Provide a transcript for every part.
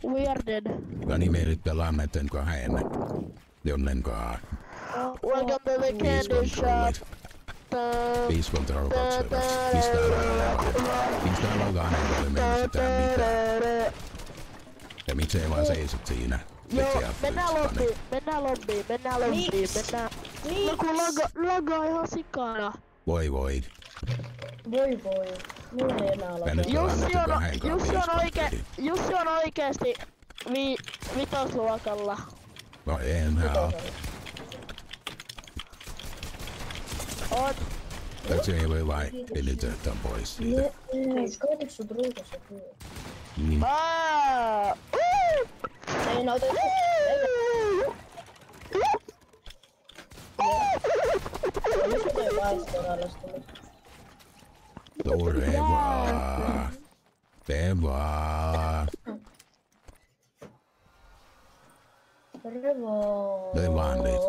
We are dead. Ja niin me nyt pelaamme näiden kahden jonnenkaan. Welcome to the candy shop. Peace control katselevas. Mistä aloitaan ei ole mennyt sitä mitään. Ja miksei vaan seisot siinä? Joo, mennään lobbiin. Lagaa ihan sikana. Voi. Mulla ei enää ole. Jussi on oikeesti vitosluokalla. No enää. On. Se ei voi vain pelitöitä pois siitä. Koetaks sut ruukossa kyllä? Niin. Ei nauta. Nyt toi vaistorallastunut. Tevaa. Löi vaan nyt.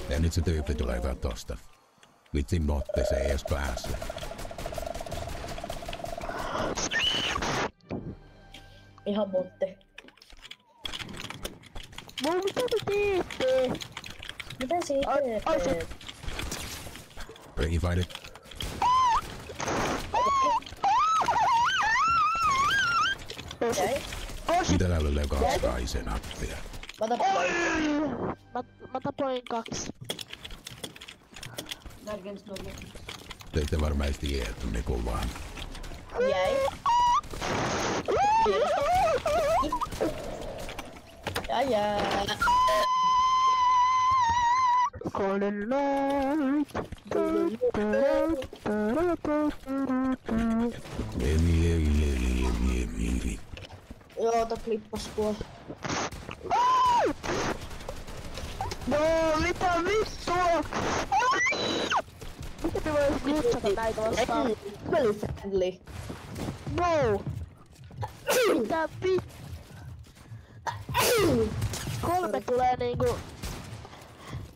Ja nyt se tyyppi tulee tosta. Vitsin botte, se ei edes päässyt. Ihan botte. Mitä te teette? Mitä siitä teet? Ready it. Mitä täällä löi kaksikaisen nappia? Mä tapoin 2. Te ette varmaan tiedä, että me kuvaan. Jäi. Jää. Golden light. Joo, ota klippaskua. No, mitä vittua? Miten me vois glitchata näitä vastaan? Peli friendly. No! Mitä vittua? 3 tulee niinku...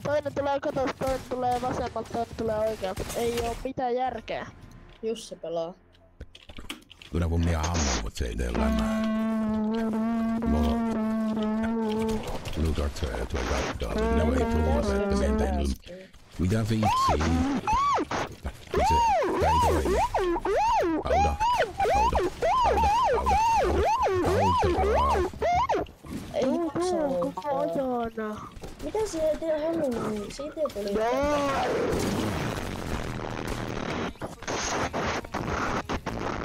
Toinen tulee katosta, toinen tulee vasemmalta, toinen tulee oikealta. Ei oo mitään järkeä. Jussi pelaa. Kyllä kun minä ammun, mut se ei tee lämmää. Lukat se, että voi kattaa. Ne voi tulla, että me en tehnyt. Mitä vitsiä? Se, tää ei toimi. Auda. Ei Koko ajana. Mitä siellä te haluaa? Siitä ei tuli.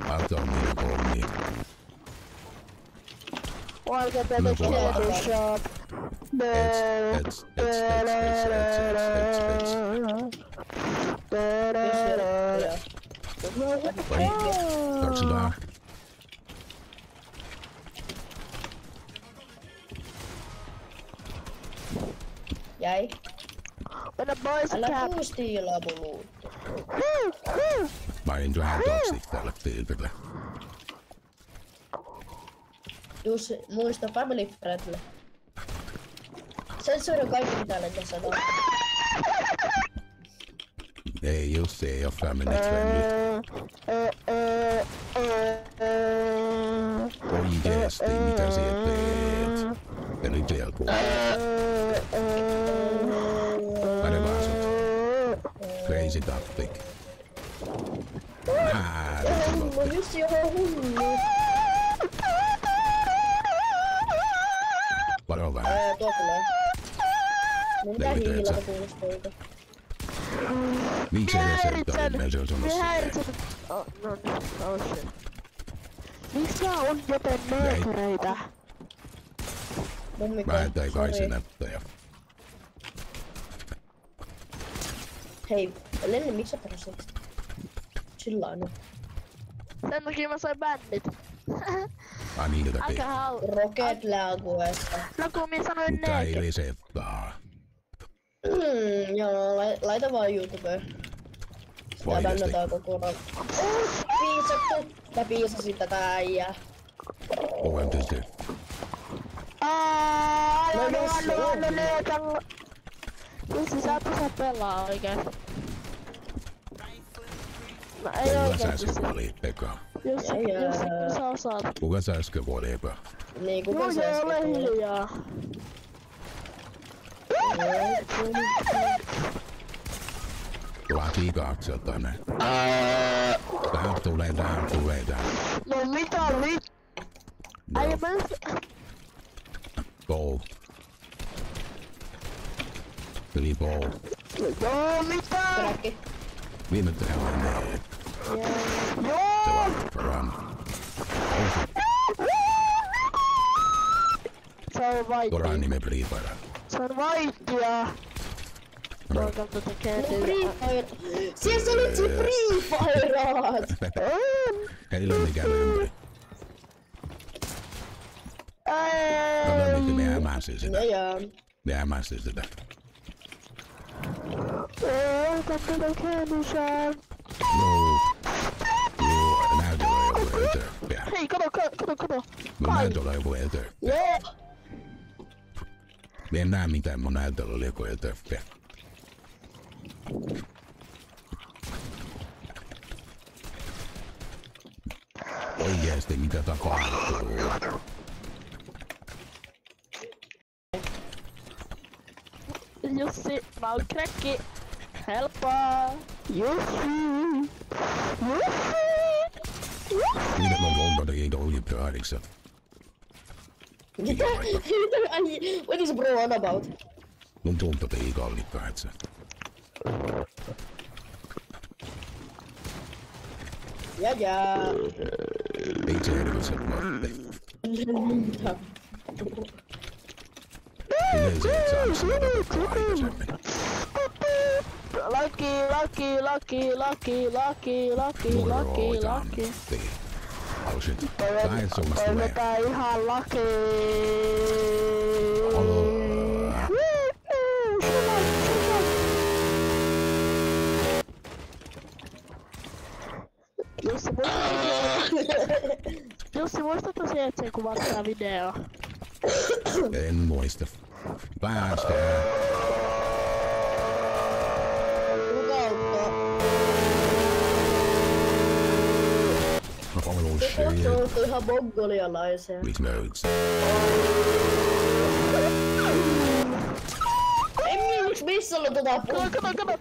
Auto on minä pommi. Welcome to the candy shop. Katsotaan. Jäi. Mennä boys Älä cap. puistiilaa mun luuttu. Mä olin vähän toksik tällä tyypillä. Jussi, muista family friendly. Sensuuri kaikki mitä näitä sanoo. Ei Jussi, ei oo family friendly. Oikeesti, mitä sä teet? Ja nyt vielä kuuluu. Pane vaan sut. Crazy tactic. Mun Jussi on hullu. Varo vähän. Tuo tulee. Mun pitää hiilata kuulostoita. Miksi se resettaa, niin se on sanonut siihen. Oh shit. Miksi nää on joten meekereitä? Mä etän kai se näyttäjä. Hei, Lenni, miksi sä perusit? Chillaa nyt. Sen takia mä sain bändit. Ai niin tätä Aika hau. Rocket Laguesta. No kun minä sanoin mutta ei neeker. resettaa. Joo, laita vaan YouTubeen. Sitä Oikeesti. bännätään kokonaan. Piisattu. Mä piisasin tätä äijää. OMTC. Anna neekalla. Jussi sä et osaa pelaa oikeesti. No ei Kyllä oikeesti sä se. se oli, Pekka. Jos sä osaat. Kuka sä äsken voi leipää? Niin, kuka se Joo, ole hiljaa. Laki katselta ne. Tähän tulee. No mitä nyt? Äijä mä... Bowl. Yli bowl. Joo, mitä? Kräkki. Viime tehdään ne. Joo! Se vaan run. Se on Tuo vaikea. nime Priipara. Se on vaikea. Welcome to the candy. Free Fire. Siellä sä olit se Free Fireat. Heillä on mikään ympäri. Kato nyt me hämäsin sitä. Jaa. Me hämäsin sitä. Welcome to the candy shop. Joo, näytöllä joku eteen. Hei, kato. Mun näytöllä joku eteen. Jee! Me en näe mitään mun näytöllä oli joku eteen. Oikeesti mitä tapahtuu? Jussi, mä oon kräkki. Helppoa. Jussi. Mitä mä voin ei toi päädikset? Mitä? What is bro on about? Mun tuntuu ei kallipää etsä. Jaa. Ei se erityisen varten. Yleensä et saa sitä tapahtua aikaisemmin. Laki. Oh shit. Tää et summasta tulee. Toivotaan ihan laki. Jussi, muista tosiaan, että se kuvat tää video. En muista. Päästään. Lukautta. Oh shit. Se on ihan mongolialaisia. Please notes. Ei miksi missalla tota Kato.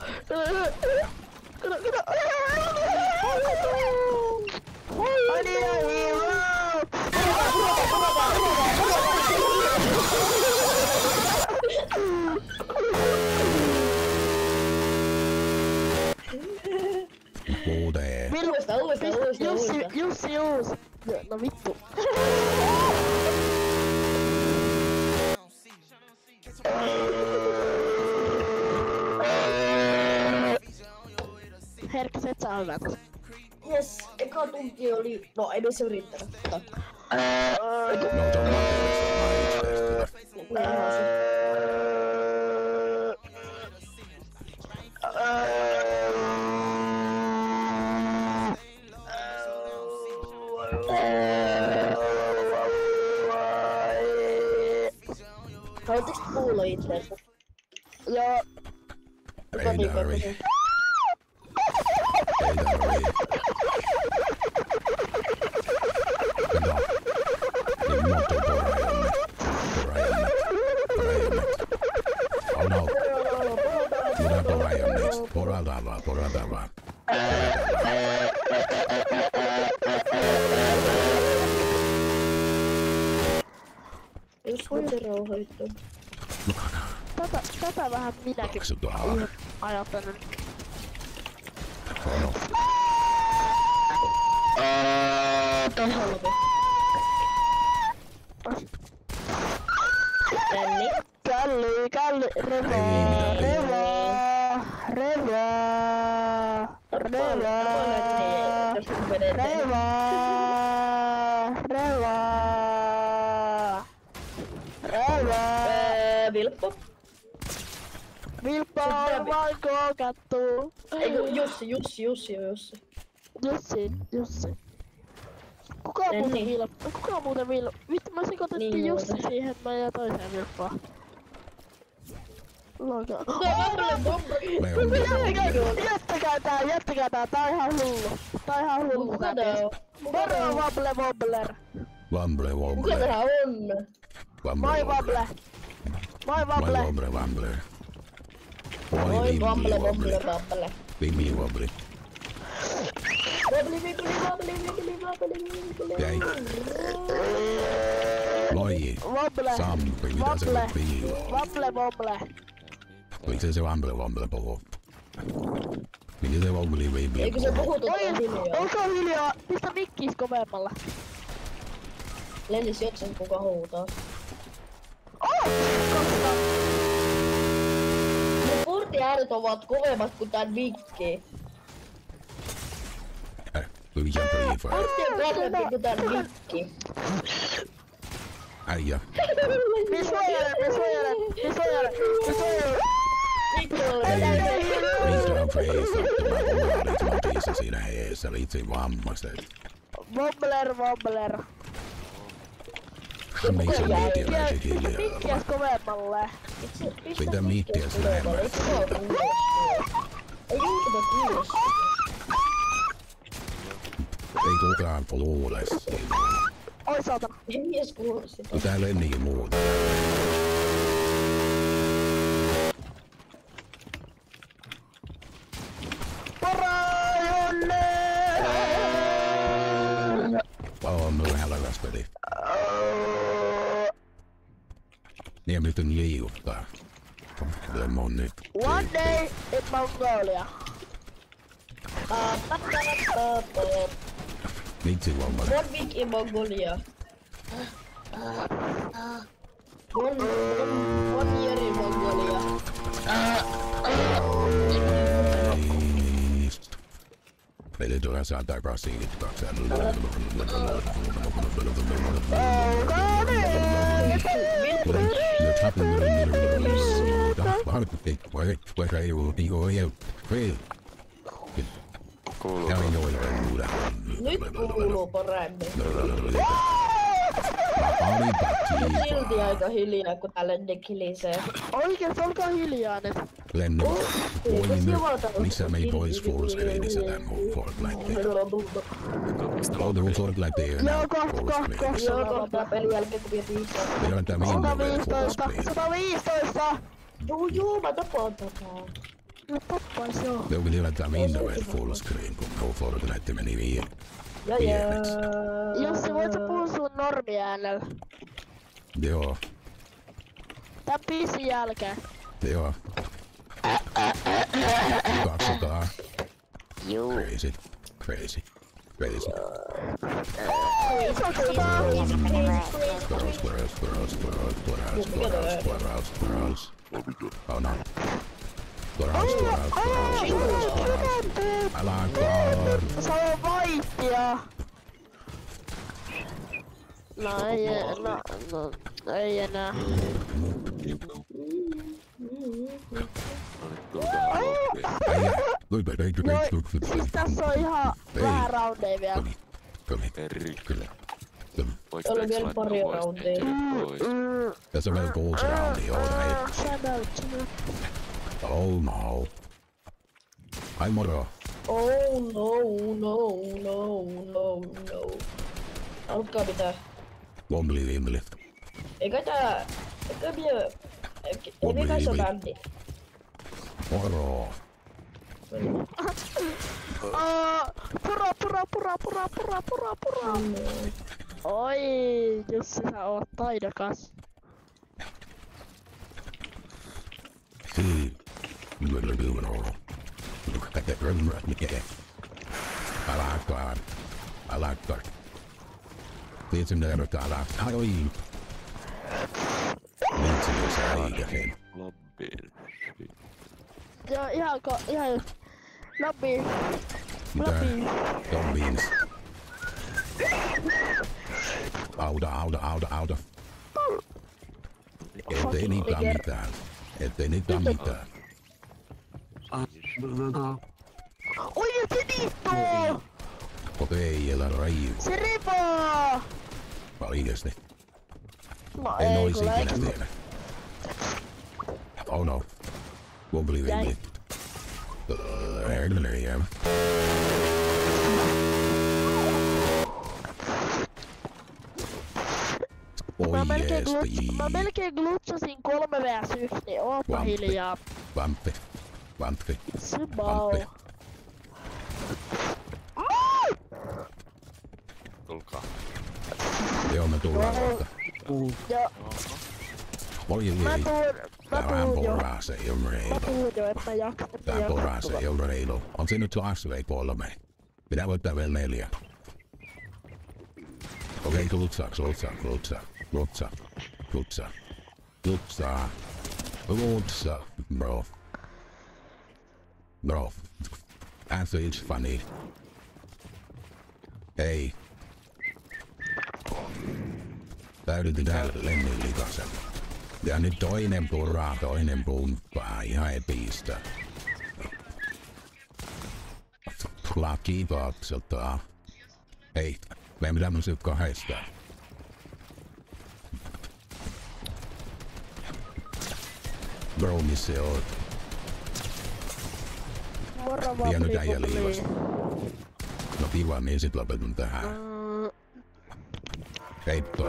I need a hero! Muuten. Jussi. No vittu. Herkkä, et saa hyvät. Jes, eka tunti oli... No, ei se yrittänyt. No se on Haluatteko kuulla itseänsä? Joo. Ei tarvii. Kato. Niin muuttuu porajanne. Oh no. Mitä porajanneista? Porataan vaan. Jos voit se rauhoittua. Tätä vähän minäkin ajattelen. Oh no. Källi. Vilppo. Vilppo on vaan kookattu. Eiku Jussi. Kuka muuten Vilppo? Vittu mä sekoitettiin Niin, Jussi siihen, että mä jäin toiseen Vilppoon. Loka. Me on Jättäkää tää, tää on ihan hullu. Tää on ihan hullu tää biisi. Moro Wobble Wobbler. Wamble, Kuka wamble. tää on? Moi Wobble. Moi Wobble. Wamble, wamble. Oi, Wamble, wobble. Vimmi, wamble. Wobble. Jäi. Moi. Wobble. Sampi, mitä se Wobble. nyt piiloo? Wobble Wobble. Miksi se wamble, wamble puhuu? Miksi se wamble, vimmi? Eikö se puhu Oi, hiljaa? olkaa hiljaa. Pistä mikkiis kovemmalla. Lennis joksen kuka huutaa. Oh! Koska. Mun portiäänet ovat kovemmat kuin tän mikki. Louis and Briefer. Portti on kovempi kuin tän mikki. Äijä. Me suojelen. Mikki on Niistä on freista, että mä unohdin sun tiissä siinä eessä, vitsi vammaiset. Wobbler. Niissä on miettiläiset hiljaa. Mikkiäs kovemmalle. Mitä miettiä sinä enemmän? Ei YouTubet kuulossa. Ei kukaan luule siinä. Oi saatana. Ei mies kuulu sitä. No täällä on niin muuta. Parajonne! On myöhällä peli. Niin nyt on liiuttaa. Tämä on nyt. One day in Mongolia. Vitsi vammainen. One week in Mongolia. One year in Mongolia. Meille tulee saa takaisin itkakseen. Nyt kuuluu paremmin. Silti aika hiljaa kun tälle ne kilisee. Oikeesti olkaa hiljaa nyt. Lenne, missä me ei pois fullscreenissä tän muu Fortnite. On Fortnite ei enää fullscreen. Joo, kohtaa pelin jälkeen kun vietiin isää. Me on tää minne vielä 115. fullscreen. 115. Joo, mä tapaan tätä. No tappais joo. Me on vielä tää minne vielä fullscreen, kun no Fortnite meni vielä. Jussi, voit sä puhua sun normiäänellä? Joo, Tän biisin jälkeen. joo. 200. Crazy. Squirrels. Oh no. Squirrels. Älä kaar. Se on vaihtia. No ei enää. Siis tässä on ihan vähän roundeja vielä. Oli vielä pari roundia. Tässä on vielä 6 roundia, Oh no. Ai moro. Oh no. Alkaa pitää. Wombly. Eikä kai se bändi. Moro. Pura. Oi, Jussi, sä oot taidokas. I like that. Tiedätkö mitä erottaa lähtää? Oi! Vitsi, jos äikäkin. Joo, ihan just. Läpi. Mitä? Don't beans. Auta. Ettei niitä mitään. Oi, se niittoo! Okei, elä raivu. Se ripoo! Oikeesti. No En ei, ois kuule. ikinä tehnyt. Oh no. Wobbly Jäi. Oi Mä melkein glutsasin 3vs1, niin ooppa Vampi. hiljaa. Vamppi. Sybau. Tulkaa. Joo, me tullaan kohta. Joo, Oi mä ei. Tää vähän tuun jo. poraa, se ei ole Mä reilu. tuun jo, et mä jaksa. Tää poraa, se ei ole reilu. On se nyt Lastway 3. Pitää voittaa vielä 4. Okei, glutsaa. Bro. Answer is funny. Hei. Täydytetään Lennin likasen. Ja nyt toinen purraa, toinen pumppaa. Ihan epistä. Lucky Boxilta. Hei, meidän pitää myös kahdesta. Bro, missä oot? Moro Ja nyt äijä Vapli. liivas. No kiva, niin sit lopetan tähän. Heippa.